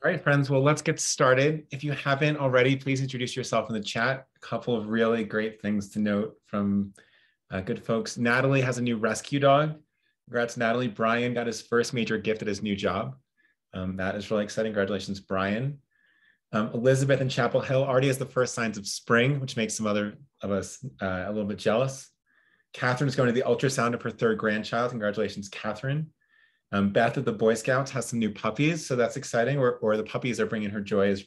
All right, friends. Well, let's get started. If you haven't already, please introduce yourself in the chat. A couple of really great things to note from good folks. Natalie has a new rescue dog. Congrats, Natalie. Brian got his first major gift at his new job. That is really exciting. Congratulations, Brian. Elizabeth in Chapel Hill already has the first signs of spring, which makes some other of us a little bit jealous. Catherine's going to the ultrasound of her third grandchild. Congratulations, Catherine. Beth at the Boy Scouts has some new puppies, so that's exciting, or the puppies are bringing her joy. As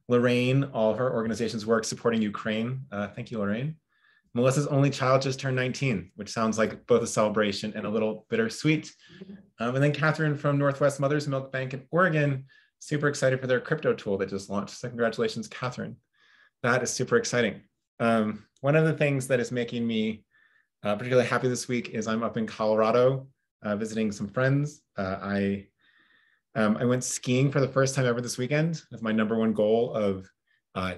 Lorraine, all of her organization's work supporting Ukraine. Thank you, Lorraine. Melissa's only child just turned 19, which sounds like both a celebration and a little bittersweet. And then Catherine from Northwest Mother's Milk Bank in Oregon, super excited for their crypto tool that just launched. So congratulations, Catherine. That is super exciting. One of the things that is making me particularly happy this week is I'm up in Colorado visiting some friends. I went skiing for the first time ever this weekend with my number one goal of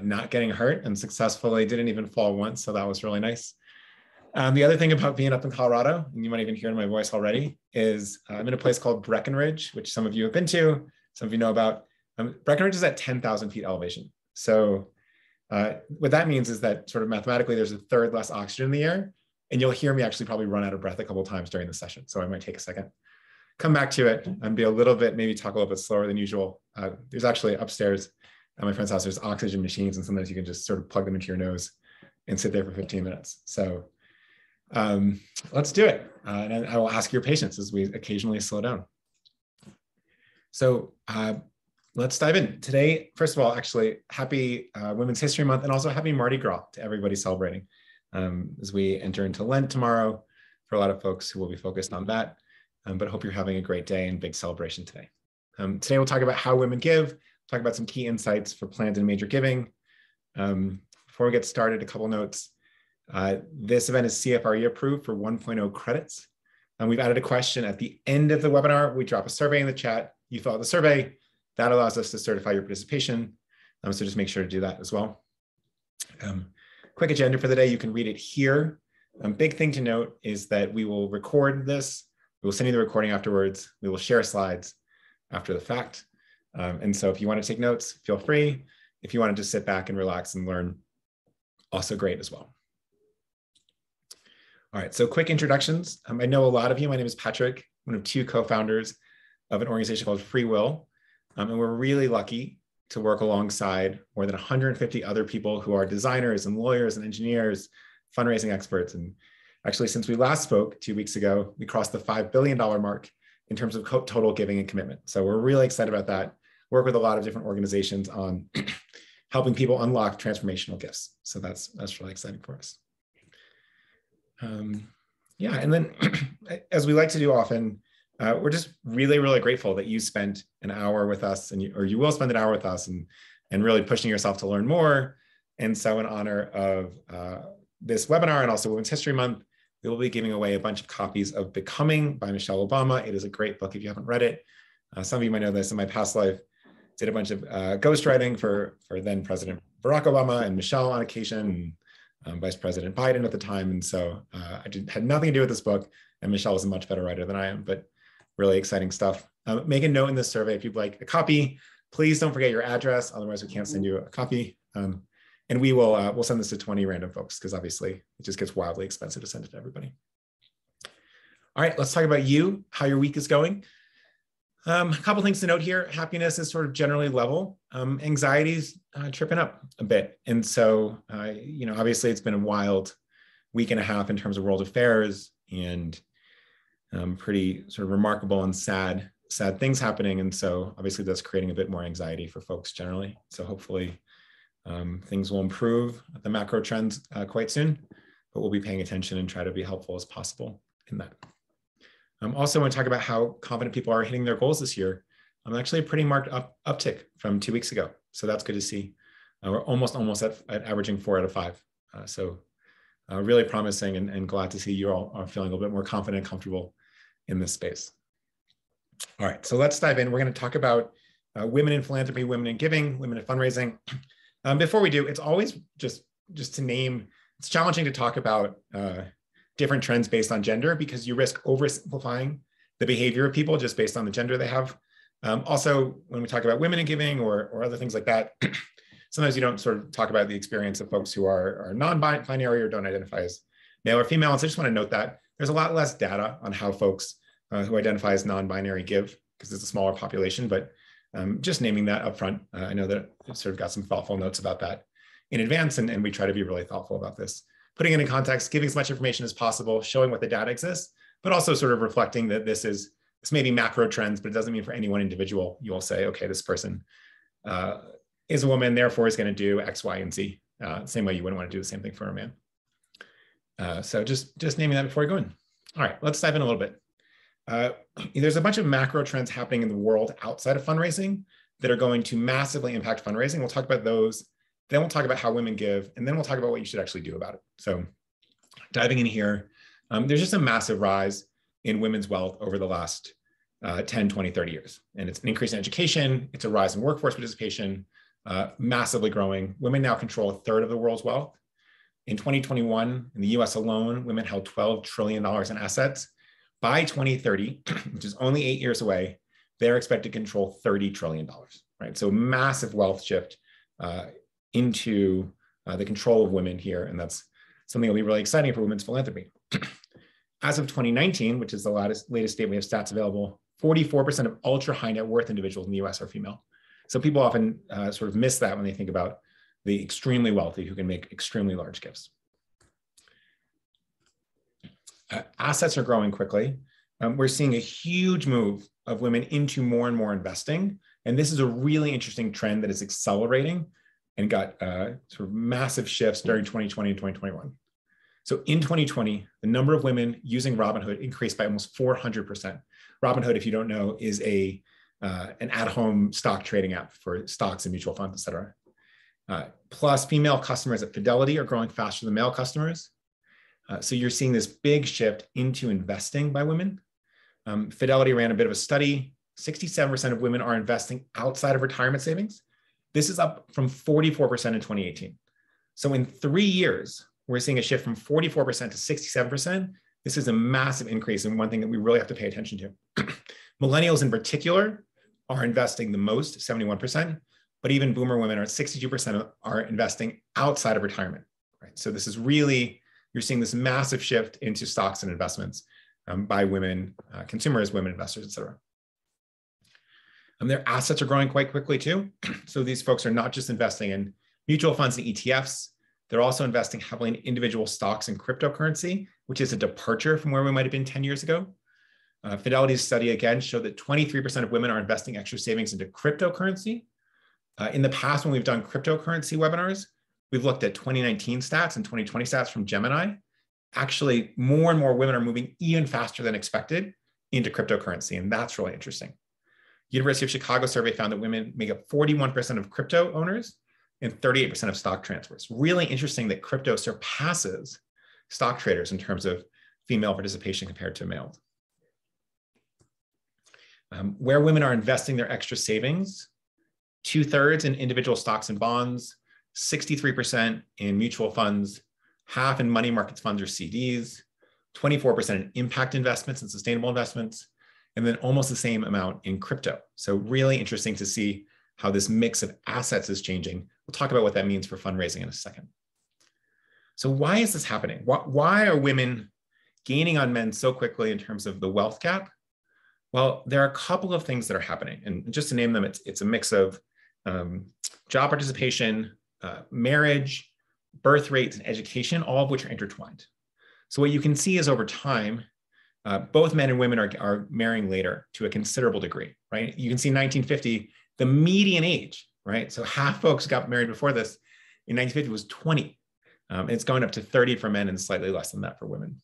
not getting hurt, and successfully didn't even fall once. So that was really nice. The other thing about being up in Colorado, and you might even hear in my voice already, is I'm in a place called Breckenridge, which some of you have been to, some of you know about. Breckenridge is at 10,000 feet elevation. So what that means is that sort of mathematically, there's a third less oxygen in the air. And you'll hear me actually probably run out of breath a couple of times during the session. So I might take a second, come back to it and be a little bit, maybe talk a little bit slower than usual. There's actually upstairs at my friend's house, there's oxygen machines, and sometimes you can just sort of plug them into your nose and sit there for 15 minutes. So let's do it. And I will ask your patience as we occasionally slow down. So let's dive in. Today, first of all, actually, happy Women's History Month, and also happy Mardi Gras to everybody celebrating. As we enter into Lent tomorrow, for a lot of folks who will be focused on that. But I hope you're having a great day and big celebration today. Today we'll talk about how women give, talk about some key insights for planned and major giving. Before we get started, a couple notes. This event is CFRE approved for 1.0 credits. And we've added a question at the end of the webinar. We drop a survey in the chat. You fill out the survey. That allows us to certify your participation. So just make sure to do that as well. Quick agenda for the day, you can read it here. Big thing to note is that we will record this. We will send you the recording afterwards. We will share slides after the fact. And so if you want to take notes, feel free. If you want to just sit back and relax and learn, also great as well. All right, so quick introductions. I know a lot of you. My name is Patrick, one of two co-founders of an organization called Free Will. And we're really lucky to work alongside more than 150 other people who are designers and lawyers and engineers, fundraising experts. And actually, since we last spoke 2 weeks ago, we crossed the $5 billion mark in terms of total giving and commitment. So we're really excited about that. Work with a lot of different organizations on helping people unlock transformational gifts. So that's really exciting for us. Yeah, and then as we like to do often, we're just really, really grateful that you spent an hour with us, or you will spend an hour with us, and really pushing yourself to learn more. And so in honor of this webinar and also Women's History Month, we will be giving away a bunch of copies of Becoming by Michelle Obama. It is a great book if you haven't read it. Some of you might know this. In my past life, did a bunch of ghostwriting for then President Barack Obama and Michelle on occasion, and Vice President Biden at the time. And so had nothing to do with this book, and Michelle was a much better writer than I am, but really exciting stuff. Make a note in this survey if you'd like a copy. Please don't forget your address, otherwise we can't send you a copy. And we will we'll send this to 20 random folks, because obviously it just gets wildly expensive to send it to everybody. All right, let's talk about you, how your week is going. A couple things to note here. Happiness is sort of generally level. Anxiety's tripping up a bit. And so, obviously it's been a wild week and a half in terms of world affairs, and pretty sort of remarkable and sad things happening. And so obviously that's creating a bit more anxiety for folks generally. So hopefully things will improve the macro trends quite soon, but we'll be paying attention and try to be helpful as possible in that. Also want to talk about how confident people are hitting their goals this year. Actually a pretty marked uptick from 2 weeks ago. So that's good to see. We're almost at averaging 4 out of 5. So really promising, and glad to see you all are feeling a little bit more confident and comfortable in this space. All right, so let's dive in. We're going to talk about women in philanthropy, women in giving, women in fundraising. Before we do, it's always just to name, it's challenging to talk about different trends based on gender, because you risk oversimplifying the behavior of people just based on the gender they have. Also, when we talk about women in giving or other things like that, sometimes you don't sort of talk about the experience of folks who are non-binary or don't identify as male or female. And so I just want to note that there's a lot less data on how folks who identify as non-binary give, because it's a smaller population, but just naming that up front. I know that I've sort of got some thoughtful notes about that in advance, and we try to be really thoughtful about this. Putting it in context, giving as much information as possible, showing what the data exists, but also sort of reflecting that this may be macro trends, but it doesn't mean for any one individual, you will say, okay, this person is a woman, therefore is going to do X, Y, and Z. Same way you wouldn't want to do the same thing for a man. So just naming that before we go in. All right, let's dive in a little bit. There's a bunch of macro trends happening in the world outside of fundraising that are going to massively impact fundraising. We'll talk about those. Then we'll talk about how women give, and then we'll talk about what you should actually do about it. So diving in here, there's just a massive rise in women's wealth over the last 10, 20, 30 years. And it's an increase in education. It's a rise in workforce participation, massively growing. Women now control a third of the world's wealth. In 2021, in the US alone, women held $12 trillion in assets. By 2030, which is only 8 years away, they're expected to control $30 trillion, right? So massive wealth shift into the control of women here. And that's something that'll be really exciting for women's philanthropy. As of 2019, which is the latest date we have stats available, 44% of ultra high net worth individuals in the US are female. So people often sort of miss that when they think about the extremely wealthy who can make extremely large gifts. Assets are growing quickly. We're seeing a huge move of women into more and more investing. And this is a really interesting trend that is accelerating and got sort of massive shifts during 2020 and 2021. So in 2020, the number of women using Robinhood increased by almost 400%. Robinhood, if you don't know, is an at-home stock trading app for stocks and mutual funds, et cetera. Plus, female customers at Fidelity are growing faster than male customers. So you're seeing this big shift into investing by women. Fidelity ran a bit of a study. 67% of women are investing outside of retirement savings. This is up from 44% in 2018. So in 3 years, we're seeing a shift from 44% to 67%. This is a massive increase and one thing that we really have to pay attention to. Millennials in particular are investing the most, 71%, but even boomer women are at 62% are investing outside of retirement, right? So this is really, you're seeing this massive shift into stocks and investments by women, consumers, women investors, et cetera. Their assets are growing quite quickly too. So these folks are not just investing in mutual funds and ETFs, they're also investing heavily in individual stocks and cryptocurrency, which is a departure from where we might have been 10 years ago. Fidelity's study again showed that 23% of women are investing extra savings into cryptocurrency. In the past, when we've done cryptocurrency webinars, we've looked at 2019 stats and 2020 stats from Gemini. Actually, more and more women are moving even faster than expected into cryptocurrency, and that's really interesting. University of Chicago survey found that women make up 41% of crypto owners and 38% of stock transfers. Really interesting that crypto surpasses stock traders in terms of female participation compared to males. Where women are investing their extra savings, 2/3 in individual stocks and bonds, 63% in mutual funds, half in money markets funds or CDs, 24% in impact investments and sustainable investments, and then almost the same amount in crypto. So really interesting to see how this mix of assets is changing. We'll talk about what that means for fundraising in a second. So why is this happening? Why are women gaining on men so quickly in terms of the wealth gap? Well, there are a couple of things that are happening. And just to name them, it's a mix of job participation, marriage, birth rates, and education, all of which are intertwined. So what you can see is over time, both men and women are marrying later to a considerable degree, right? You can see in 1950, the median age, right? So half folks got married before this. In 1950 was 20. It's going up to 30 for men and slightly less than that for women.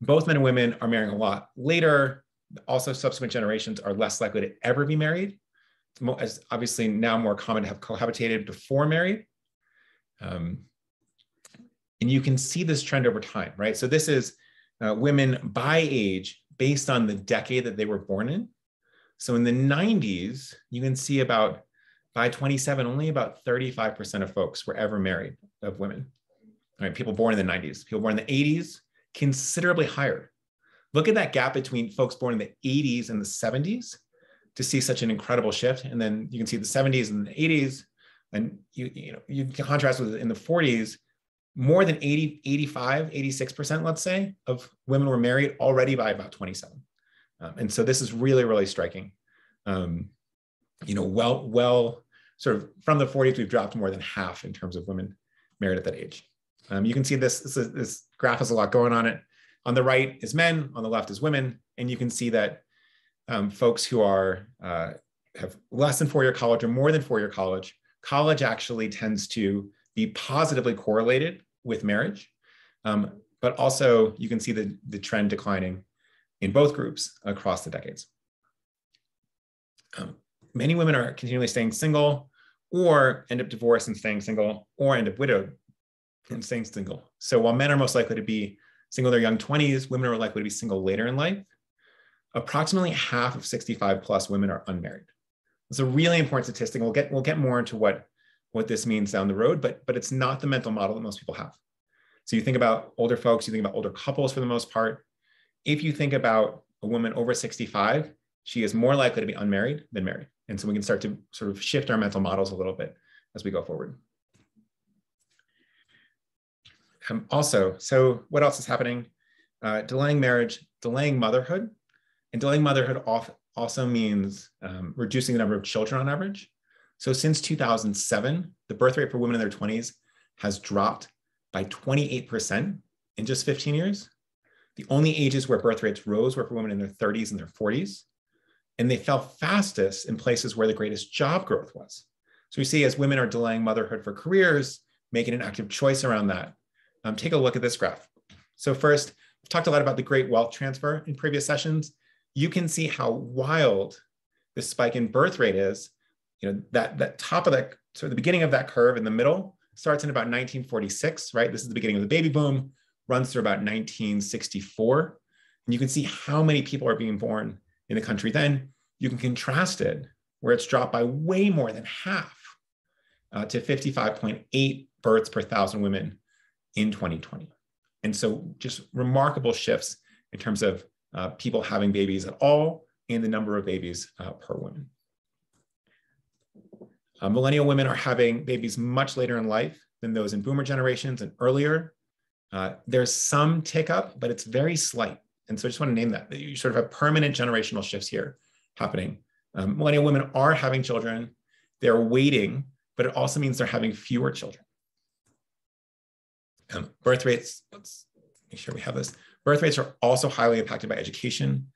Both men and women are marrying a lot later. Also, subsequent generations are less likely to ever be married. It's obviously now more common to have cohabitated before married. And you can see this trend over time, right? So this is women by age based on the decade that they were born in. So in the 90s, you can see by 27, only about 35% of folks were ever married of women. All right, people born in the 90s. People born in the 80s, considerably higher. Look at that gap between folks born in the 80s and the 70s. to see such an incredible shift. And then you can see the 70s and the 80s, and you can contrast with in the 40s, more than 80, 85, 86%, let's say, of women were married already by about 27. And so this is really, really striking. Well, sort of from the 40s, we've dropped more than half in terms of women married at that age. You can see this graph has a lot going on it. On the right is men, on the left is women. And you can see that folks who have less than 4-year college or more than 4-year college actually tends to be positively correlated with marriage. But also you can see the trend declining in both groups across the decades. Many women are continually staying single, or end up divorced and staying single, or end up widowed and staying single. So while men are most likely to be single in their young 20s, women are likely to be single later in life. Approximately half of 65 plus women are unmarried. It's a really important statistic. We'll get more into what this means down the road, but it's not the mental model that most people have. So you think about older folks, you think about older couples for the most part. If you think about a woman over 65, she is more likely to be unmarried than married. And so we can start to sort of shift our mental models a little bit as we go forward. So what else is happening? Delaying marriage, delaying motherhood. And delaying motherhood also means reducing the number of children on average. So since 2007, the birth rate for women in their 20s has dropped by 28% in just 15 years. The only ages where birth rates rose were for women in their 30s and their 40s. And they fell fastest in places where the greatest job growth was. So we see as women are delaying motherhood for careers, making an active choice around that. Take a look at this graph. So first, we've talked a lot about the great wealth transfer in previous sessions. You can see how wild the spike in birth rate is. That top of that, so the beginning of that curve in the middle starts in about 1946, right? This is the beginning of the baby boom, runs through about 1964. And you can see how many people are being born in the country then. You can contrast it where it's dropped by way more than half to 55.8 births per 1,000 women in 2020. And so just remarkable shifts in terms of people having babies at all and the number of babies per woman. Millennial women are having babies much later in life than those in boomer generations and earlier. There's some tick up, but it's very slight. And so I just want to name that you sort of have permanent generational shifts here happening. Millennial women are having children. They're waiting, but it also means they're having fewer children. Birth rates, let's make sure we have this. Birth rates are also highly impacted by education.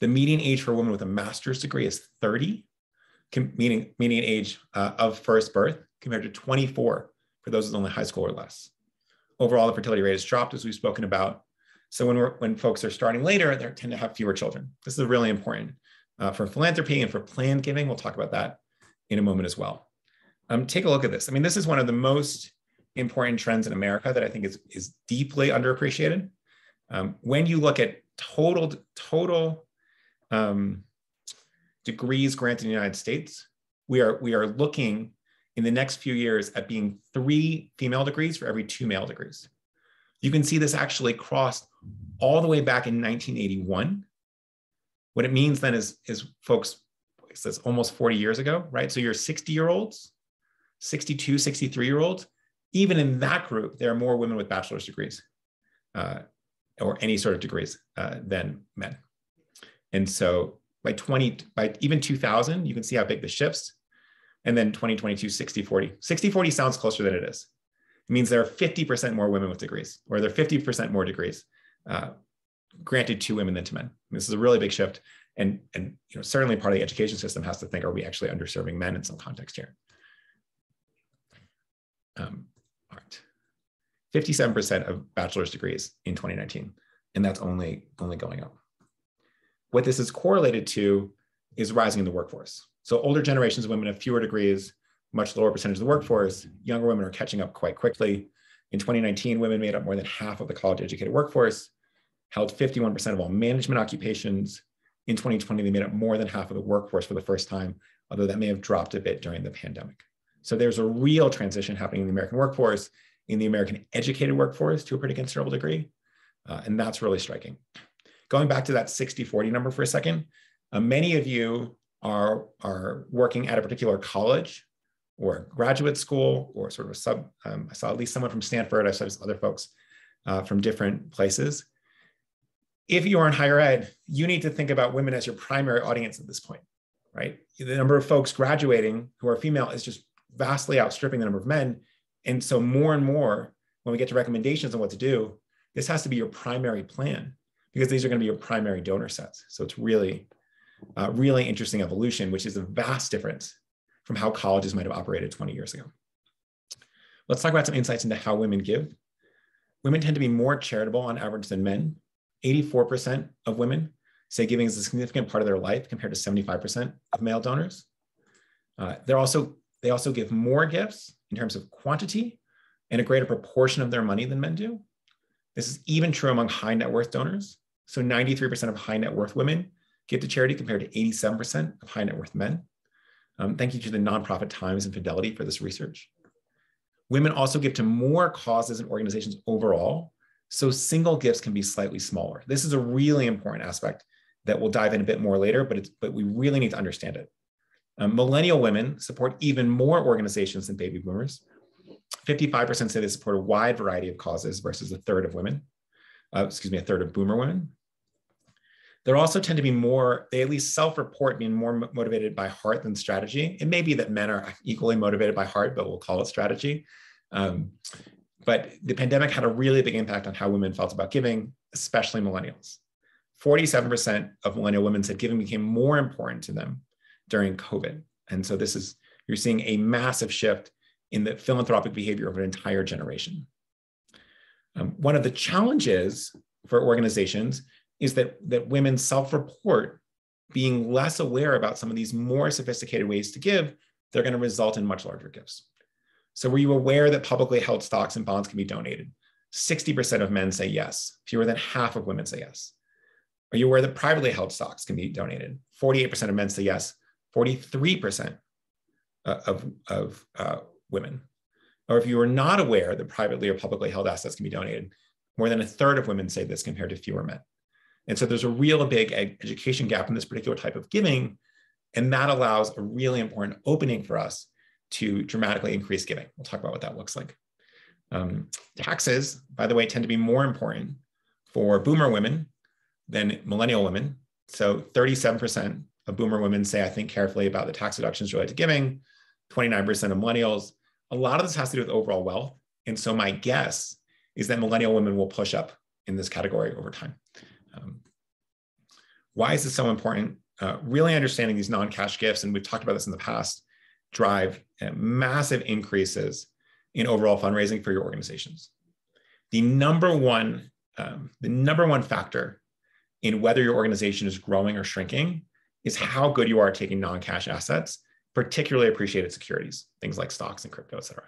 The median age for a woman with a master's degree is 30, meaning median age of first birth, compared to 24 for those with only high school or less. Overall, the fertility rate has dropped, as we've spoken about. So when folks are starting later, they tend to have fewer children. This is really important for philanthropy and for planned giving. We'll talk about that in a moment as well. Take a look at this. I mean, this is one of the most important trends in America that I think is deeply underappreciated. When you look at total degrees granted in the United States, we are looking in the next few years at being 3 female degrees for every 2 male degrees. You can see this actually crossed all the way back in 1981. What it means then is folks, it's almost 40 years ago, right? So you're 60-year-olds, 62, 63-year-olds. Even in that group, there are more women with bachelor's degrees or any sort of degrees than men. And so by even 2000, you can see how big the shifts. And then 2022, 60-40. 60-40 sounds closer than it is. It means there are 50% more women with degrees, or there are 50% more degrees granted to women than to men. This is a really big shift. And certainly part of the education system has to think, are we actually underserving men in some context here? All right. 57% of bachelor's degrees in 2019, and that's only going up. What this is correlated to is rising in the workforce. So older generations of women have fewer degrees, much lower percentage of the workforce. Younger women are catching up quite quickly. In 2019, women made up more than half of the college-educated workforce, held 51% of all management occupations. In 2020, they made up more than half of the workforce for the first time, although that may have dropped a bit during the pandemic. So there's a real transition happening in the American workforce, in the American educated workforce to a pretty considerable degree. And that's really striking. Going back to that 60-40 number for a second, many of you are working at a particular college or graduate school or sort of I saw at least someone from Stanford, I saw other folks from different places. If you are in higher ed, you need to think about women as your primary audience at this point, right? The number of folks graduating who are female is just vastly outstripping the number of men. And so more and more, when we get to recommendations on what to do, this has to be your primary plan because these are going to be your primary donor sets. So it's really, really interesting evolution, which is a vast difference from how colleges might have operated 20 years ago. Let's talk about some insights into how women give. Women tend to be more charitable on average than men. 84% of women say giving is a significant part of their life compared to 75% of male donors. They also give more gifts in terms of quantity and a greater proportion of their money than men do. This is even true among high net worth donors. So 93% of high net worth women give to charity compared to 87% of high net worth men. Thank you to the nonprofit Times and Fidelity for this research. Women also give to more causes and organizations overall, so single gifts can be slightly smaller. This is a really important aspect that we'll dive in a bit more later, but we really need to understand it. Millennial women support even more organizations than baby boomers. 55% say they support a wide variety of causes versus a third of women, a third of boomer women. There also tend to be more, they at least self-report being more motivated by heart than strategy. It may be that men are equally motivated by heart, but we'll call it strategy. But the pandemic had a really big impact on how women felt about giving, especially millennials. 47% of millennial women said giving became more important to them during COVID. And so you're seeing a massive shift in the philanthropic behavior of an entire generation. One of the challenges for organizations is that women self-report being less aware about some of these more sophisticated ways to give. They're going to result in much larger gifts. So were you aware that publicly held stocks and bonds can be donated? 60% of men say yes. Fewer than half of women say yes. Are you aware that privately held stocks can be donated? 48% of men say yes. 43% of women. Or if you are not aware that privately or publicly held assets can be donated, more than a third of women say this compared to fewer men. And so there's a real big education gap in this particular type of giving. And that allows a really important opening for us to dramatically increase giving. We'll talk about what that looks like. Taxes, by the way, tend to be more important for boomer women than millennial women. So 37% of boomer women say, I think carefully about the tax deductions related to giving, 29% of millennials. A lot of this has to do with overall wealth. And so my guess is that millennial women will push up in this category over time. Why is this so important? Really understanding these non-cash gifts, and we've talked about this in the past, drive massive increases in overall fundraising for your organizations. The number one factor in whether your organization is growing or shrinking is how good you are at taking non-cash assets, particularly appreciated securities, things like stocks and crypto, et cetera.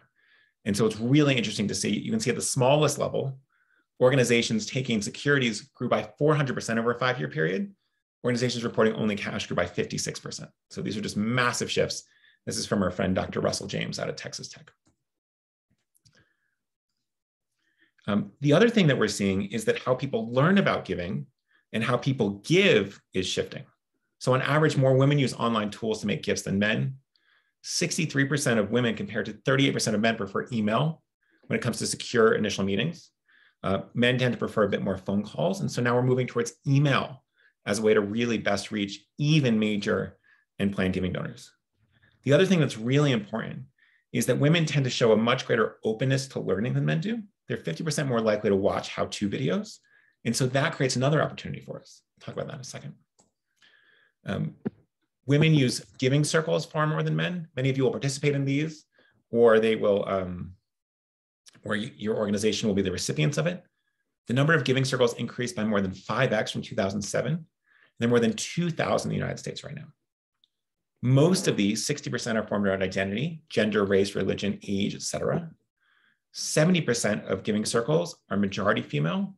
And so it's really interesting to see, you can see at the smallest level, organizations taking securities grew by 400% over a 5-year period. Organizations reporting only cash grew by 56%. So these are just massive shifts. This is from our friend, Dr. Russell James out of Texas Tech. The other thing that we're seeing is that how people learn about giving and how people give is shifting. So on average, more women use online tools to make gifts than men. 63% of women compared to 38% of men prefer email when it comes to secure initial meetings. Men tend to prefer a bit more phone calls. And so now we're moving towards email as a way to really best reach even major and planned giving donors. The other thing that's really important is that women tend to show a much greater openness to learning than men do. They're 50% more likely to watch how-to videos. And so that creates another opportunity for us. I'll talk about that in a second. Women use giving circles far more than men. Many of you will participate in these, or they will, or your organization will be the recipients of it. The number of giving circles increased by more than 5x from 2007. And there are more than 2,000 in the United States right now. Most of these, 60% are formed around identity, gender, race, religion, age, et cetera. 70% of giving circles are majority female.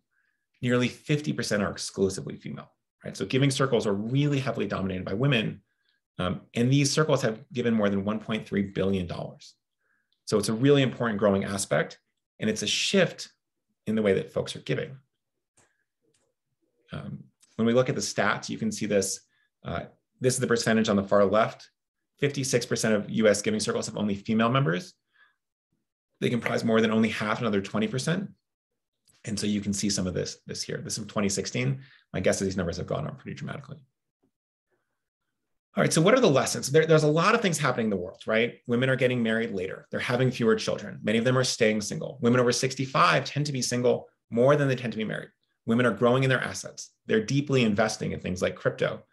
Nearly 50% are exclusively female, right? So giving circles are really heavily dominated by women. And these circles have given more than $1.3 billion. So it's a really important growing aspect. And it's a shift in the way that folks are giving. When we look at the stats, you can see this. this is the percentage on the far left. 56% of US giving circles have only female members. They comprise more than only half, another 20%. And so you can see some of this here. This is 2016. My guess is these numbers have gone up pretty dramatically. All right, so what are the lessons? There's a lot of things happening in the world, right? Women are getting married later. They're having fewer children. Many of them are staying single. Women over 65 tend to be single more than they tend to be married. Women are growing in their assets. They're deeply investing in things like crypto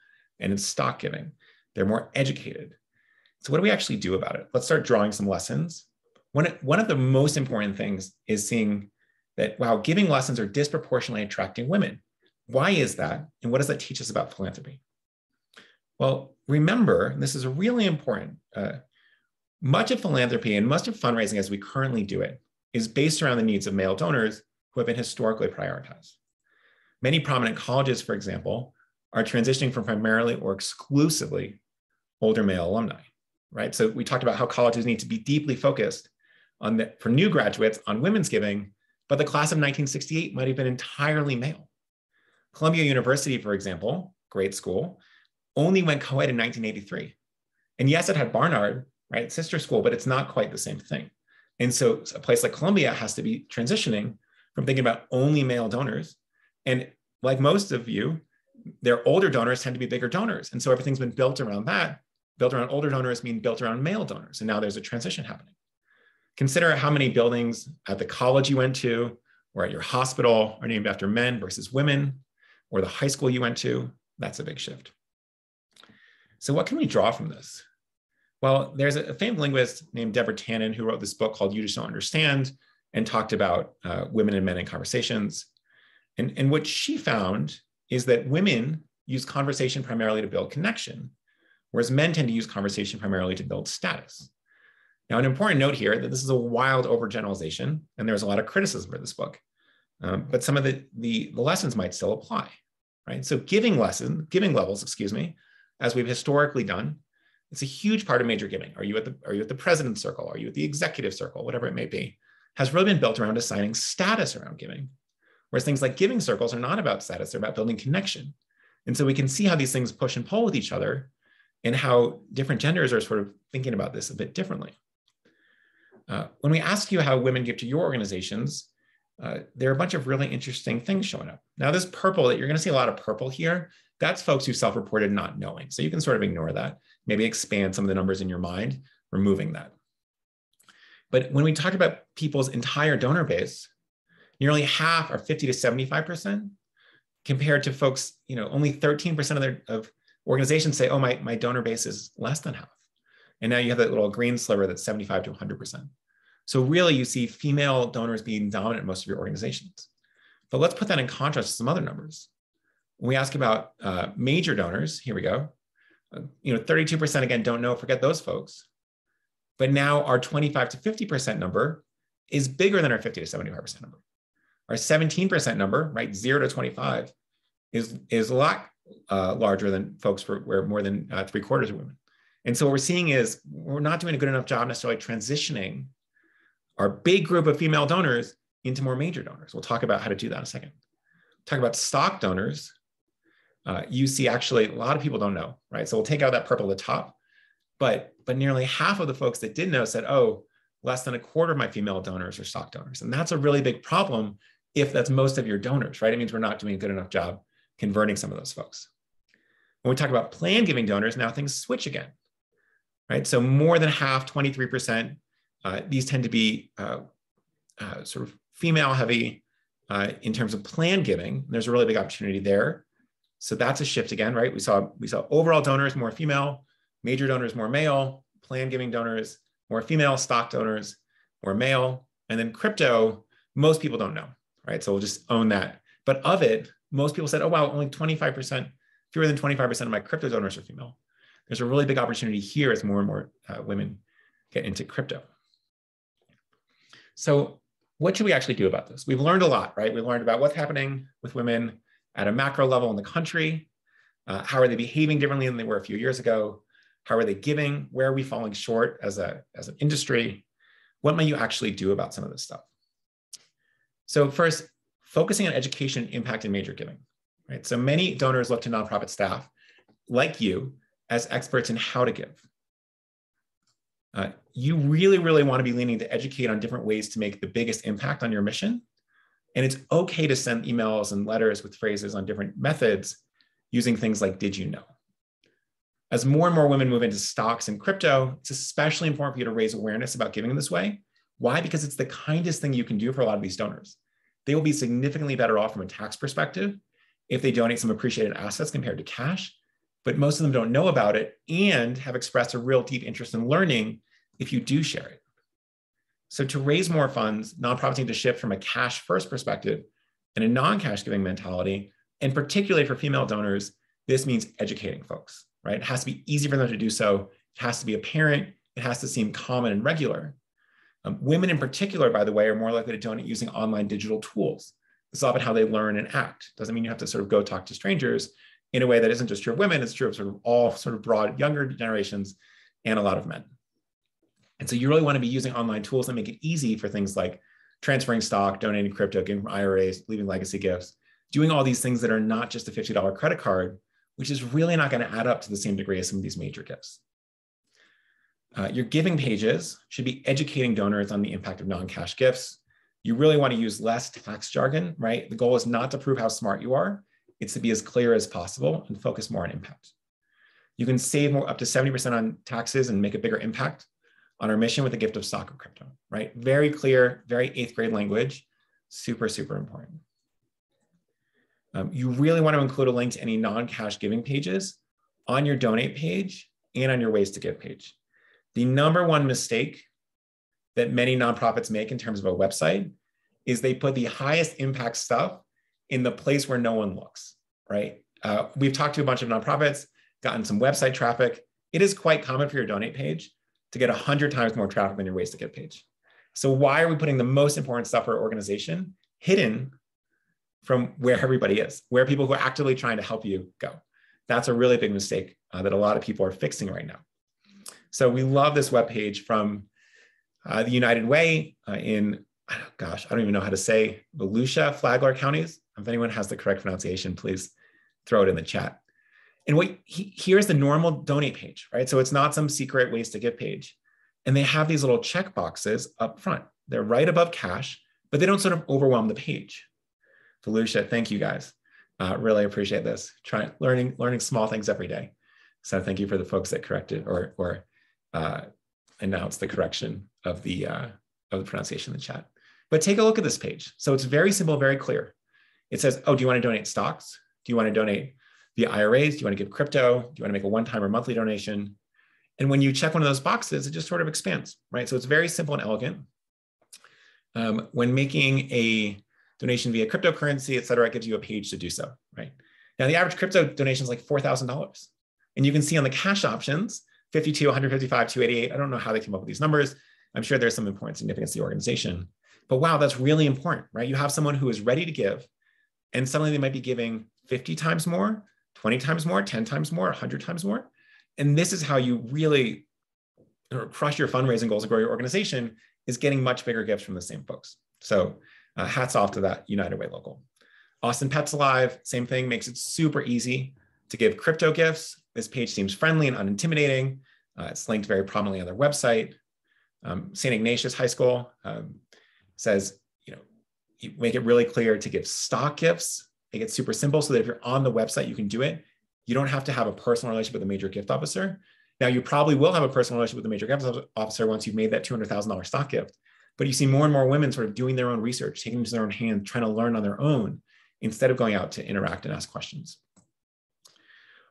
and in stock giving. They're more educated. So what do we actually do about it? Let's start drawing some lessons. One of the most important things is seeing that, wow, giving lessons are disproportionately attracting women. Why is that? And what does that teach us about philanthropy? Well, remember, and this is really important, much of philanthropy and much of fundraising as we currently do it is based around the needs of male donors who have been historically prioritized. Many prominent colleges, for example, are transitioning from primarily or exclusively older male alumni, right? So we talked about how colleges need to be deeply focused on for new graduates on women's giving, but the class of 1968 might have been entirely male. Columbia University, for example, great school, only went co-ed in 1983. And yes, it had Barnard, right, sister school, but it's not quite the same thing. And so a place like Columbia has to be transitioning from thinking about only male donors. And like most of you, their older donors tend to be bigger donors. And so everything's been built around that. Built around older donors mean built around male donors. And now there's a transition happening. Consider how many buildings at the college you went to or at your hospital are named after men versus women, or the high school you went to. That's a big shift. So what can we draw from this? Well, there's a famed linguist named Deborah Tannen who wrote this book called You Just Don't Understand and talked about women and men in conversations. And what she found is that women use conversation primarily to build connection, whereas men tend to use conversation primarily to build status. Now, an important note here that this is a wild overgeneralization, and there's a lot of criticism for this book, but some of the lessons might still apply, right? So giving levels, as we've historically done, it's a huge part of major giving. Are you at the president's circle? Are you at the executive circle? Whatever it may be, has really been built around assigning status around giving. Whereas things like giving circles are not about status, they're about building connection. And so we can see how these things push and pull with each other and how different genders are sort of thinking about this a bit differently. When we ask you how women give to your organizations, there are a bunch of really interesting things showing up. Now, this purple, that you're going to see a lot of purple here, that's folks who self-reported not knowing. So you can sort of ignore that, maybe expand some of the numbers in your mind, removing that. But when we talk about people's entire donor base, nearly half are 50 to 75%, compared to folks, only 13% of organizations say, oh, my donor base is less than half. And now you have that little green sliver that's 75 to 100%. So really you see female donors being dominant in most of your organizations. But let's put that in contrast to some other numbers. When we ask about major donors, here we go. 32% again, don't know, forget those folks. But now our 25 to 50% number is bigger than our 50 to 75% number. Our 17% number, right, 0 to 25, is a lot larger than folks where more than 3/4 are women. And so what we're seeing is we're not doing a good enough job necessarily transitioning our big group of female donors into more major donors. We'll talk about how to do that in a second. Talk about stock donors. You see actually a lot of people don't know, right? So we'll take out that purple at the top, but nearly half of the folks that did know said, oh, less than 1/4 of my female donors are stock donors. And that's a really big problem if that's most of your donors, right? It means we're not doing a good enough job converting some of those folks. When we talk about plan giving donors, now things switch again, right? So more than half, 23%, these tend to be sort of female heavy in terms of plan giving. There's a really big opportunity there. So that's a shift again, right? We saw overall donors more female, major donors more male, plan giving donors more female, stock donors more male, and then crypto, most people don't know, right? So we'll just own that. But of it, most people said, oh, wow, only 25%, fewer than 25% of my crypto donors are female. There's a really big opportunity here as more and more women get into crypto. So what should we actually do about this? We've learned a lot, right? We learned about what's happening with women at a macro level in the country. How are they behaving differently than they were a few years ago? How are they giving? Where are we falling short as an industry? What might you actually do about some of this stuff? So first, focusing on education, impact, and major giving, right? So many donors look to nonprofit staff like you as experts in how to give. You really, really want to be leaning to educate on different ways to make the biggest impact on your mission. And it's okay to send emails and letters with phrases on different methods using things like, did you know? As more and more women move into stocks and crypto, it's especially important for you to raise awareness about giving this way. Why? Because it's the kindest thing you can do for a lot of these donors. They will be significantly better off from a tax perspective if they donate some appreciated assets compared to cash, but most of them don't know about it and have expressed a real deep interest in learning if you do share it. So to raise more funds, nonprofits need to shift from a cash first perspective and a non-cash giving mentality. And particularly for female donors, this means educating folks, right? It has to be easy for them to do so. It has to be apparent. It has to seem common and regular. Women in particular, by the way, are more likely to donate using online digital tools. This is often how they learn and act. Doesn't mean you have to sort of go talk to strangers in a way that isn't just true of women, it's true of sort of all sort of broad younger generations and a lot of men. And so you really want to be using online tools that make it easy for things like transferring stock, donating crypto, giving from IRAs, leaving legacy gifts, doing all these things that are not just a $50 credit card, which is really not going to add up to the same degree as some of these major gifts. Your giving pages should be educating donors on the impact of non-cash gifts. You really want to use less tax jargon, right? The goal is not to prove how smart you are. It's to be as clear as possible and focus more on impact. You can save more, up to 70% on taxes and make a bigger impact on our mission with the gift of stock or crypto, right? Very clear, very 8th grade language, super, super important. You really want to include a link to any non-cash giving pages on your donate page and on your ways to give page. The number one mistake that many nonprofits make in terms of a website is they put the highest impact stuff in the place where no one looks, right? We've talked to a bunch of nonprofits, gotten some website traffic. It is quite common for your donate page to get 100 times more traffic than your ways to give page. So why are we putting the most important stuff for our organization hidden from where everybody is, where people who are actively trying to help you go? That's a really big mistake that a lot of people are fixing right now. So we love this webpage from the United Way in, gosh, I don't even know how to say, Volusia, Flagler counties. If anyone has the correct pronunciation, please throw it in the chat. And here's the normal donate page, right? So it's not some secret ways to give page. And they have these little check boxes up front. They're right above cash, but they don't sort of overwhelm the page. Volusia, thank you guys. Really appreciate this. Learning small things every day. So thank you for the folks that corrected or announced the correction of the pronunciation in the chat. But take a look at this page. So it's very simple, very clear. It says, oh, do you want to donate stocks? Do you want to donate via IRAs? Do you want to give crypto? Do you want to make a one-time or monthly donation? And when you check one of those boxes, it just sort of expands, right? So it's very simple and elegant. When making a donation via cryptocurrency, et cetera, it gives you a page to do so, right? Now, the average crypto donation is like $4,000. And you can see on the cash options, 52, 155, 288. I don't know how they came up with these numbers. I'm sure there's some important significance to the organization. But wow, that's really important, right? You have someone who is ready to give, and suddenly they might be giving 50 times more, 20 times more, 10 times more, 100 times more. And this is how you really crush your fundraising goals and grow your organization, is getting much bigger gifts from the same folks. So hats off to that United Way local. Austin Pets Alive, same thing, makes it super easy to give crypto gifts. This page seems friendly and unintimidating. It's linked very prominently on their website. St. Ignatius High School says, you make it really clear to give stock gifts. Make it super simple so that if you're on the website, you can do it. You don't have to have a personal relationship with a major gift officer. Now, you probably will have a personal relationship with a major gift officer once you've made that $200,000 stock gift. But you see more and more women sort of doing their own research, taking it into their own hands, trying to learn on their own, instead of going out to interact and ask questions.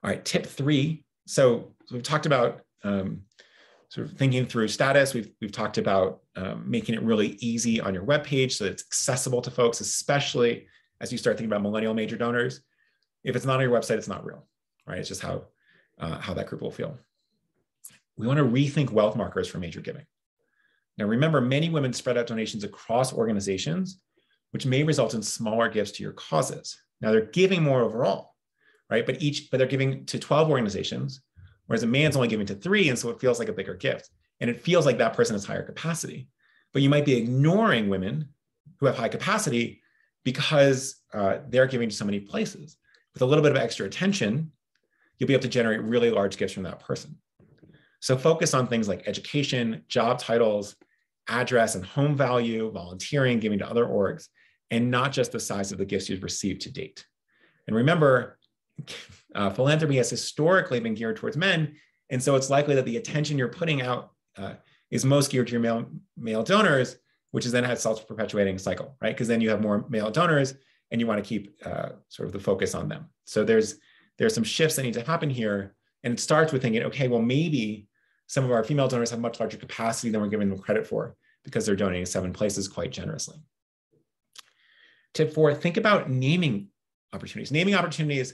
All right, tip 3. So we've talked about sort of thinking through status. We've talked about making it really easy on your webpage so that it's accessible to folks, especially as you start thinking about millennial major donors. If it's not on your website, it's not real, right? It's just how that group will feel. We want to rethink wealth markers for major giving. Now, remember, many women spread out donations across organizations, which may result in smaller gifts to your causes. Now, they're giving more overall, right? But they're giving to 12 organizations, whereas a man's only giving to 3, and so it feels like a bigger gift. And it feels like that person has higher capacity. But you might be ignoring women who have high capacity because they're giving to so many places. With a little bit of extra attention, you'll be able to generate really large gifts from that person. So focus on things like education, job titles, address and home value, volunteering, giving to other orgs, and not just the size of the gifts you've received to date. And remember, philanthropy has historically been geared towards men, and so it's likely that the attention you're putting out is most geared to your male donors, which is then a self-perpetuating cycle, right? Because then you have more male donors, and you want to keep sort of the focus on them. So there's some shifts that need to happen here, and it starts with thinking, okay, well, maybe some of our female donors have much larger capacity than we're giving them credit for because they're donating 7 places quite generously. Tip 4, think about naming opportunities. Naming opportunities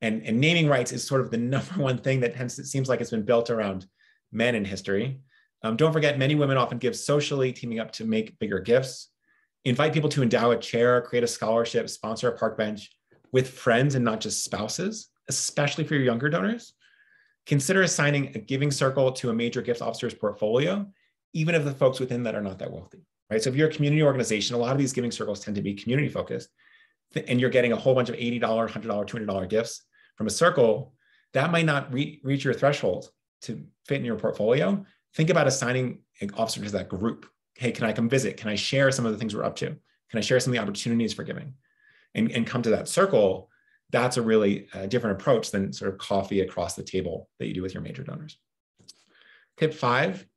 and naming rights is sort of the #1 thing that it seems like it's been built around men in history. Don't forget, many women often give socially, teaming up to make bigger gifts. Invite people to endow a chair, create a scholarship, sponsor a park bench with friends and not just spouses, especially for your younger donors. Consider assigning a giving circle to a major gift officer's portfolio, even if the folks within that are not that wealthy, right? So if you're a community organization, a lot of these giving circles tend to be community focused, and you're getting a whole bunch of $80, $100, $200 gifts from a circle, that might not reach your threshold to fit in your portfolio. Think about assigning an officer to that group. Hey, can I come visit? Can I share some of the things we're up to? Can I share some of the opportunities for giving? And come to that circle. That's a really different approach than sort of coffee across the table that you do with your major donors. Tip 5,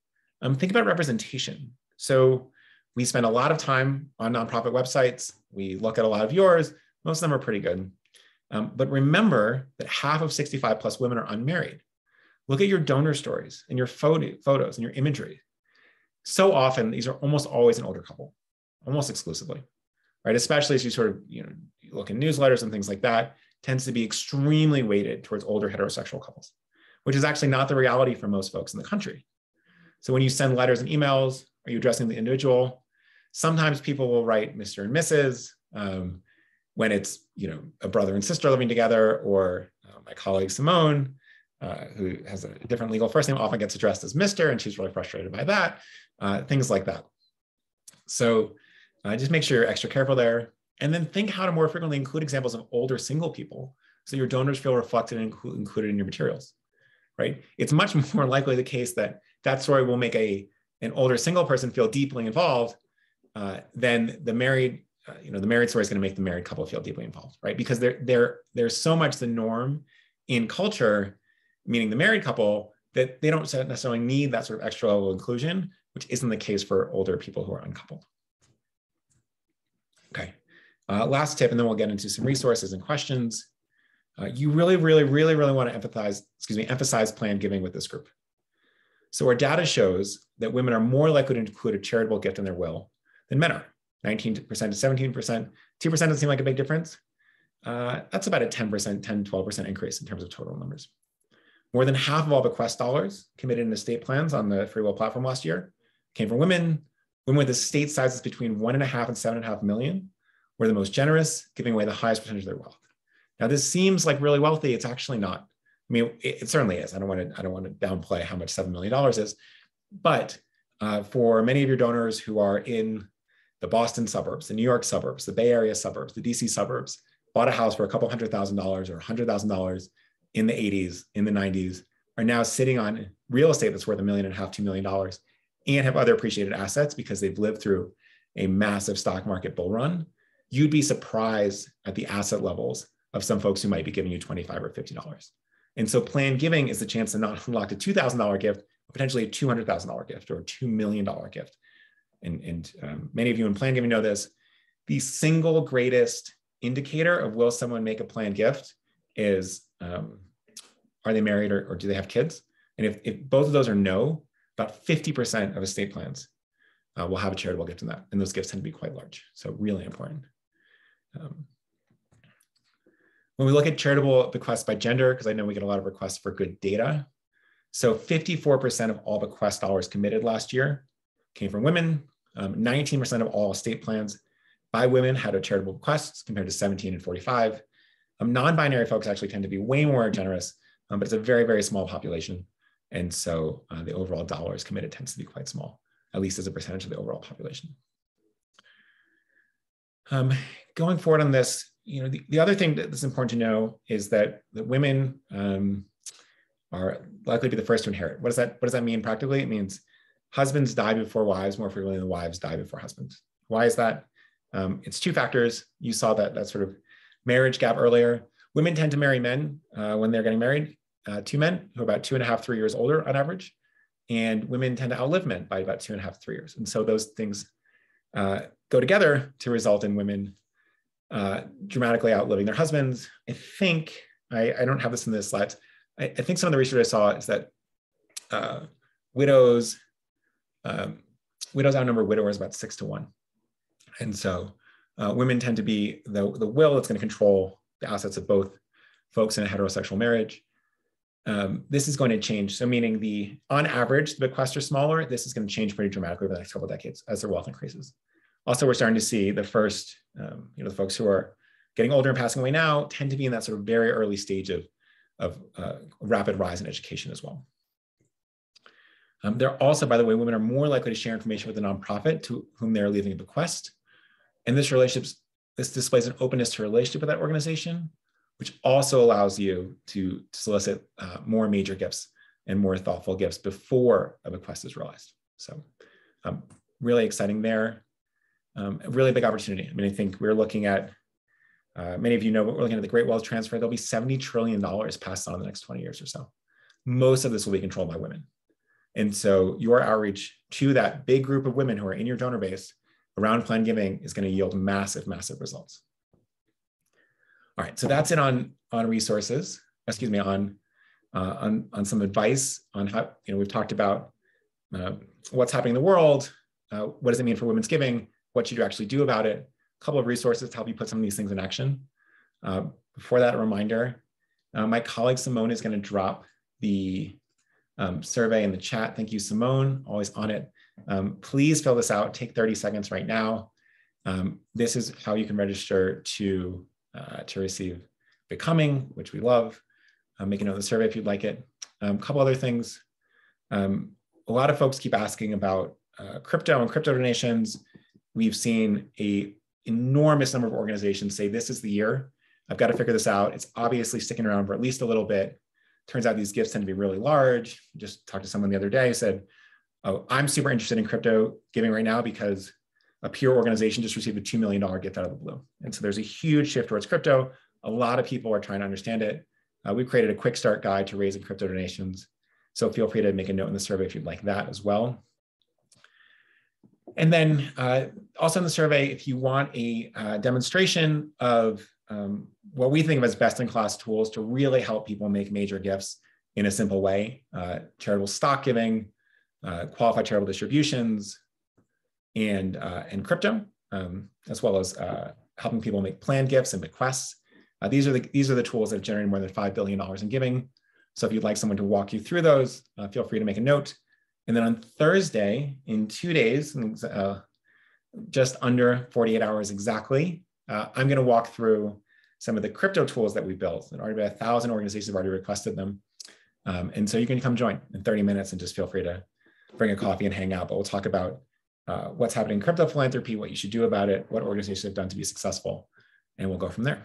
think about representation. So we spend a lot of time on nonprofit websites. We look at a lot of yours. Most of them are pretty good. But remember that half of 65 plus women are unmarried. Look at your donor stories and your photos and your imagery. So often, these are almost always an older couple, almost exclusively, right? Especially as you sort of, you look in newsletters and things like that, tends to be extremely weighted towards older heterosexual couples, which is actually not the reality for most folks in the country. So when you send letters and emails, are you addressing the individual? Sometimes people will write Mr. and Mrs. When it's, a brother and sister living together, or my colleague Simone, who has a different legal first name, often gets addressed as Mr., and she's really frustrated by that, things like that. So just make sure you're extra careful there. And then think how to more frequently include examples of older single people so your donors feel reflected and included in your materials, right? It's much more likely the case that that story will make an older single person feel deeply involved than the married, the married story is going to make the married couple feel deeply involved, right? Because there's so much the norm in culture, meaning the married couple, that they don't necessarily need that sort of extra level of inclusion, which isn't the case for older people who are uncoupled. Okay, last tip, and then we'll get into some resources and questions. You really want to emphasize planned giving with this group. So our data shows that women are more likely to include a charitable gift in their will than men are, 19% to 17%. 2% doesn't seem like a big difference. That's about a 10%, 12% increase in terms of total numbers. More than half of all bequest dollars committed in estate plans on the FreeWill platform last year came from women. Women with estate sizes between 1.5 and 7.5 million were the most generous, giving away the highest percentage of their wealth. Now, this seems like really wealthy. It's actually not. I mean, it certainly is. I don't want to downplay how much $7 million is, but for many of your donors who are in the Boston suburbs, the New York suburbs, the Bay Area suburbs, the DC suburbs, bought a house for a couple $100,000 or $100,000 in the 80s, in the 90s, are now sitting on real estate that's worth $1.5 million, $2 million, and have other appreciated assets because they've lived through a massive stock market bull run. You'd be surprised at the asset levels of some folks who might be giving you $25 or $50. And so planned giving is the chance to not unlock a $2,000 gift, but potentially a $200,000 gift or a $2 million gift. And many of you in planned giving know this. The single greatest indicator of will someone make a planned gift is, are they married or do they have kids? And if both of those are no, about 50% of estate plans will have a charitable gift in that. And those gifts tend to be quite large. So really important. When we look at charitable bequests by gender, because I know we get a lot of requests for good data. So 54% of all bequest dollars committed last year came from women. 19% of all estate plans by women had a charitable bequest compared to 17 and 45. Non-binary folks actually tend to be way more generous, but it's a very, very small population. And so the overall dollars committed tends to be quite small, at least as a percentage of the overall population. Going forward on this, the other thing that's important to know is that women are likely to be the first to inherit. What does that mean practically? It means husbands die before wives more frequently than wives die before husbands. Why is that? It's two factors. You saw that sort of marriage gap earlier. Women tend to marry men when they're getting married to men who are about 2.5, 3 years older on average. And women tend to outlive men by about 2.5, 3 years. And so those things go together to result in women dramatically outliving their husbands. I think, I don't have this in the slides. I think some of the research I saw is that widows outnumber widowers about 6-1. And so women tend to be the will that's going to control the assets of both folks in a heterosexual marriage. This is going to change. So meaning on average, the bequests are smaller. This is going to change pretty dramatically over the next couple of decades as their wealth increases. Also, we're starting to see the first, the folks who are getting older and passing away now tend to be in that sort of very early stage of rapid rise in education as well. They're also, by the way, women are more likely to share information with the nonprofit to whom they're leaving a bequest. And this displays an openness to relationship with that organization, which also allows you to solicit more major gifts and more thoughtful gifts before a bequest is realized. So really exciting there. A really big opportunity. I mean, I think we're looking at, many of you know, but we're looking at the Great Wealth Transfer. There'll be $70 trillion passed on in the next 20 years or so. Most of this will be controlled by women. And so your outreach to that big group of women who are in your donor base around planned giving is going to yield massive, massive results. All right, so that's it on resources, excuse me, on some advice on how, we've talked about what's happening in the world, what does it mean for women's giving, what should you actually do about it, a couple of resources to help you put some of these things in action. Before that, a reminder, my colleague Simone is going to drop the survey in the chat. Thank you, Simone, always on it. Please fill this out, take 30 seconds right now. This is how you can register to receive Becoming, which we love. Make a note of the survey if you'd like it. A couple other things. A lot of folks keep asking about crypto and crypto donations. We've seen an enormous number of organizations say this is the year. I've got to figure this out. It's obviously sticking around for at least a little bit. Turns out these gifts tend to be really large. Just talked to someone the other day who said, oh, I'm super interested in crypto giving right now because a peer organization just received a $2 million gift out of the blue. And so there's a huge shift towards crypto. A lot of people are trying to understand it. We've created a quick start guide to raising crypto donations. So feel free to make a note in the survey if you'd like that as well. And then also in the survey, if you want a demonstration of what we think of as best-in-class tools to really help people make major gifts in a simple way, charitable stock giving, qualified charitable distributions, and crypto, as well as helping people make planned gifts and bequests. These are the tools that have generated more than $5 billion in giving. So if you'd like someone to walk you through those, feel free to make a note. And then on Thursday, in 2 days, just under 48 hours exactly, I'm going to walk through some of the crypto tools that we built. And already about 1,000 organizations have already requested them. And so you can come join in 30 minutes and just feel free to bring a coffee and hang out. But we'll talk about what's happening in crypto philanthropy, what you should do about it, what organizations have done to be successful, and we'll go from there.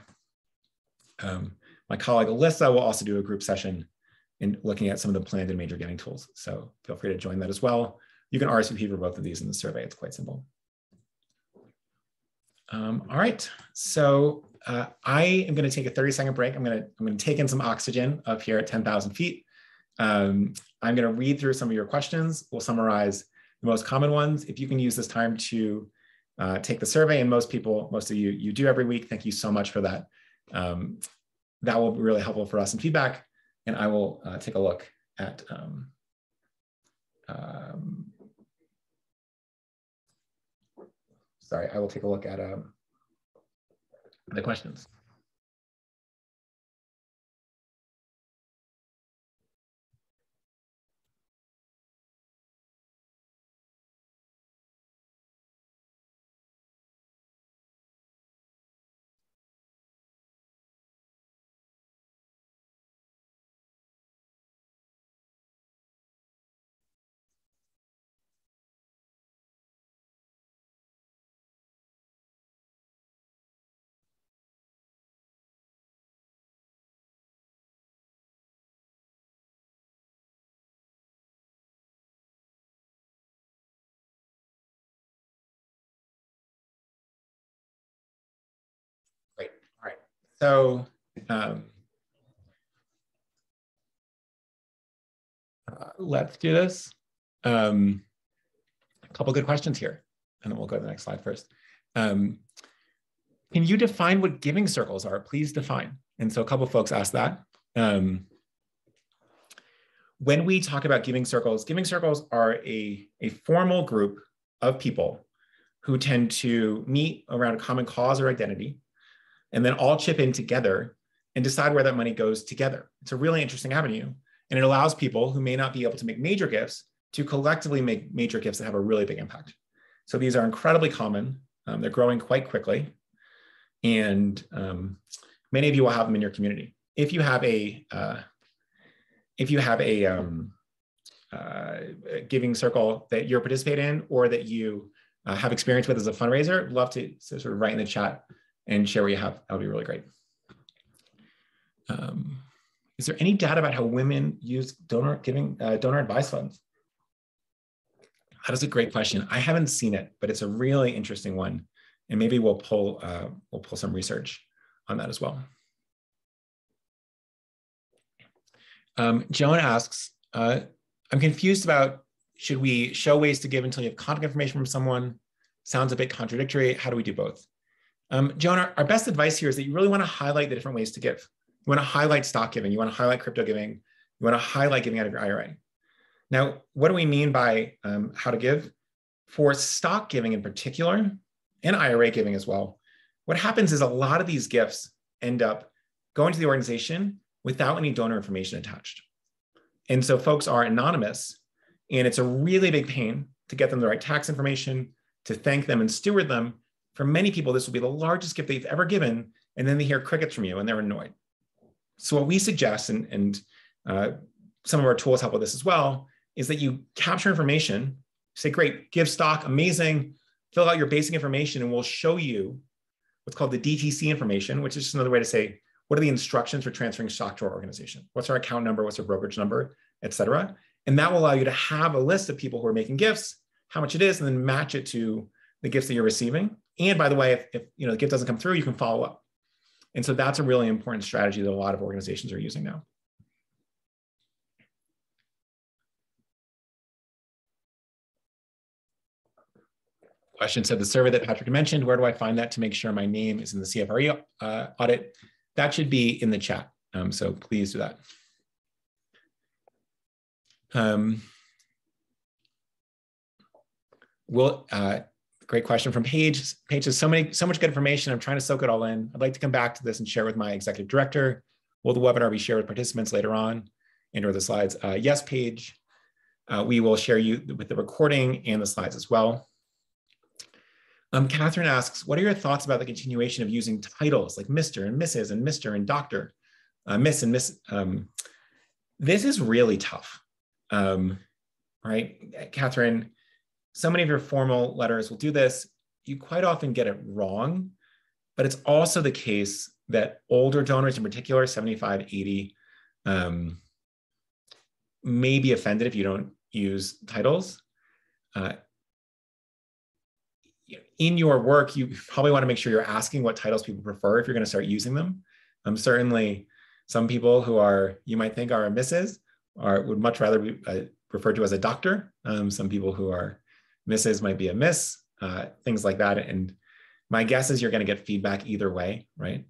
My colleague Alyssa will also do a group session in looking at some of the planned and major giving tools. So feel free to join that as well. You can RSVP for both of these in the survey. It's quite simple. All right, so I am going to take a 30-second break. I'm going to take in some oxygen up here at 10,000 feet. I'm going to read through some of your questions. We'll summarize the most common ones. If you can use this time to take the survey, and most of you do every week, thank you so much for that. That will be really helpful for us in feedback. And I will take a look at I will take a look at the questions. So let's do this. A couple good questions here, and then we'll go to the next slide first. Can you define what giving circles are? Please define. And so a couple of folks asked that. When we talk about giving circles are a formal group of people who tend to meet around a common cause or identity, and then all chip in together and decide where that money goes together. It's a really interesting avenue. And it allows people who may not be able to make major gifts to collectively make major gifts that have a really big impact. So these are incredibly common. They're growing quite quickly. And many of you will have them in your community. If you have a giving circle that you're participating in or that you have experience with as a fundraiser, love to sort of write in the chat and share what you have. That would be really great. Is there any data about how women use donor advised funds? That is a great question. I haven't seen it, but it's a really interesting one. And maybe we'll pull some research on that as well. Joan asks, I'm confused about, should we show ways to give until you have contact information from someone? Sounds a bit contradictory. How do we do both? Joan, our best advice here is that you really want to highlight the different ways to give. You want to highlight stock giving. You want to highlight crypto giving. You want to highlight giving out of your IRA. Now, what do we mean by how to give? For stock giving in particular, and IRA giving as well, what happens is a lot of these gifts end up going to the organization without any donor information attached. And so folks are anonymous, and it's a really big pain to get them the right tax information, to thank them and steward them. For many people, this will be the largest gift they've ever given, and then they hear crickets from you and they're annoyed. So what we suggest, and some of our tools help with this as well, is that you capture information, say, great, give stock, amazing, fill out your basic information, and we'll show you what's called the DTC information, which is just another way to say, what are the instructions for transferring stock to our organization? What's our account number? What's our brokerage number, et cetera? And that will allow you to have a list of people who are making gifts, how much it is, and then match it to the gifts that you're receiving. And by the way, if the gift doesn't come through, you can follow up. And so that's a really important strategy that a lot of organizations are using now. Question said, the survey that Patrick mentioned, where do I find that to make sure my name is in the CFRE audit? That should be in the chat. So please do that. Great question from Paige. Paige has so much good information. I'm trying to soak it all in. I'd like to come back to this and share with my executive director. Will the webinar be shared with participants later on and/or the slides? Yes, Paige. We will share you with the recording and the slides as well. Catherine asks, what are your thoughts about the continuation of using titles like Mr. and Mrs. and Mr. and Dr., Miss and Miss? This is really tough, right? Catherine, so many of your formal letters will do this. You quite often get it wrong, but it's also the case that older donors in particular, 75, 80, may be offended if you don't use titles. In your work, you probably want to make sure you're asking what titles people prefer if you're going to start using them. Certainly, some people who you might think are a Mrs. would much rather be referred to as a doctor. Some people who are Mrs. might be a Miss, things like that. And my guess is you're going to get feedback either way, right?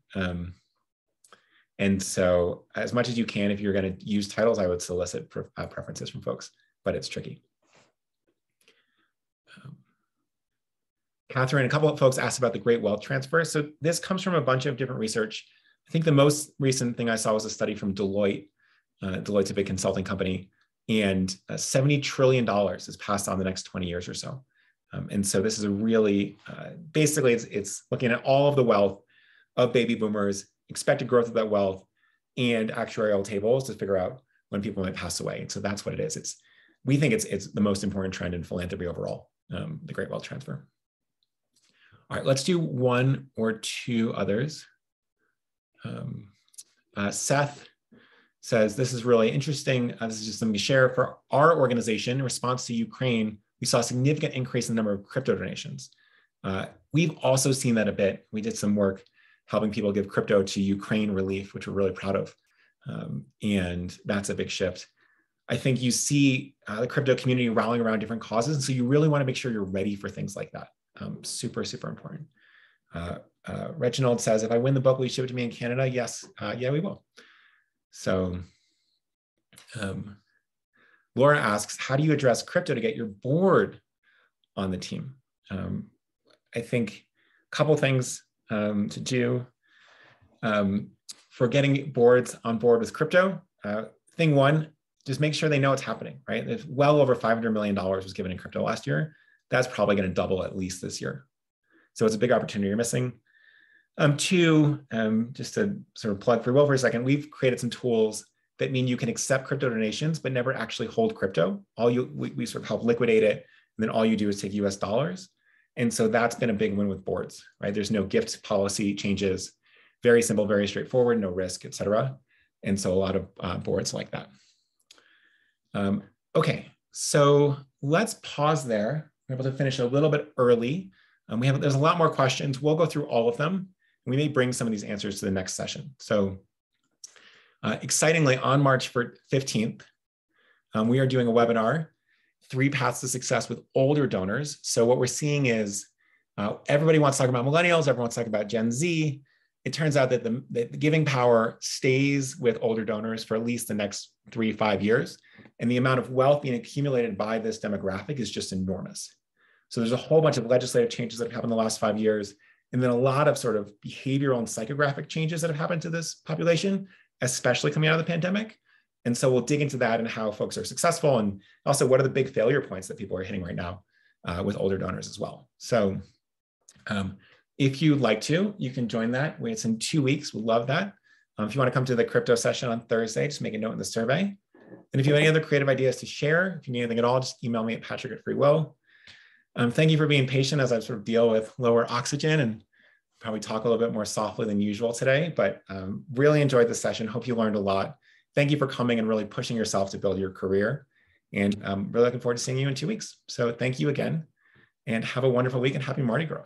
And so as much as you can, if you're going to use titles, I would solicit preferences from folks, but it's tricky. Catherine, a couple of folks asked about the Great Wealth Transfer. So this comes from a bunch of different research. I think the most recent thing I saw was a study from Deloitte. Deloitte's a big consulting company, and $70 trillion is passed on the next 20 years or so. And so this is a really, basically it's looking at all of the wealth of baby boomers, expected growth of that wealth, and actuarial tables to figure out when people might pass away. And so that's what it is. We think it's the most important trend in philanthropy overall, the Great Wealth Transfer. All right, let's do one or two others. Seth says, this is really interesting. This is just something to share. For our organization, in response to Ukraine, we saw a significant increase in the number of crypto donations. We've also seen that a bit. We did some work helping people give crypto to Ukraine relief, which we're really proud of. And that's a big shift. I think you see the crypto community rallying around different causes. And so you really want to make sure you're ready for things like that. Super, super important. Reginald says, if I win the book, will you ship it to me in Canada? Yes. Yeah, we will. So Laura asks, how do you address crypto to get your board on the team? I think a couple of things to do for getting boards on board with crypto. Thing one, just make sure they know it's happening, right? There's well over $500 million was given in crypto last year. That's probably going to double at least this year. So it's a big opportunity you're missing. Two, just to sort of plug FreeWill for a second, we've created some tools that mean you can accept crypto donations, but never actually hold crypto. We sort of help liquidate it, and then all you do is take US dollars. And so that's been a big win with boards, right? There's no gift policy changes, very simple, very straightforward, no risk, et cetera. And so a lot of boards like that. Okay, so let's pause there. We're able to finish a little bit early. There's a lot more questions. We'll go through all of them. We may bring some of these answers to the next session. So excitingly, on March 15th, we are doing a webinar, 3 Paths to Success with Older Donors. So what we're seeing is everybody wants to talk about millennials, everyone wants to talk about Gen Z. It turns out that the giving power stays with older donors for at least the next 3-5 years. And the amount of wealth being accumulated by this demographic is just enormous. So there's a whole bunch of legislative changes that have happened in the last 5 years, and then a lot of sort of behavioral and psychographic changes that have happened to this population, especially coming out of the pandemic. And so we'll dig into that and how folks are successful, and also what are the big failure points that people are hitting right now with older donors as well. So if you'd like to, you can join that. It's in 2 weeks. We'd love that. If you want to come to the crypto session on Thursday, just make a note in the survey. And if you have any other creative ideas to share, if you need anything at all, just email me at Patrick@FreeWill. Thank you for being patient as I sort of deal with lower oxygen and probably talk a little bit more softly than usual today, but really enjoyed the session. Hope you learned a lot. Thank you for coming and really pushing yourself to build your career. And I'm really looking forward to seeing you in 2 weeks. So thank you again, and have a wonderful week, and happy Mardi Gras.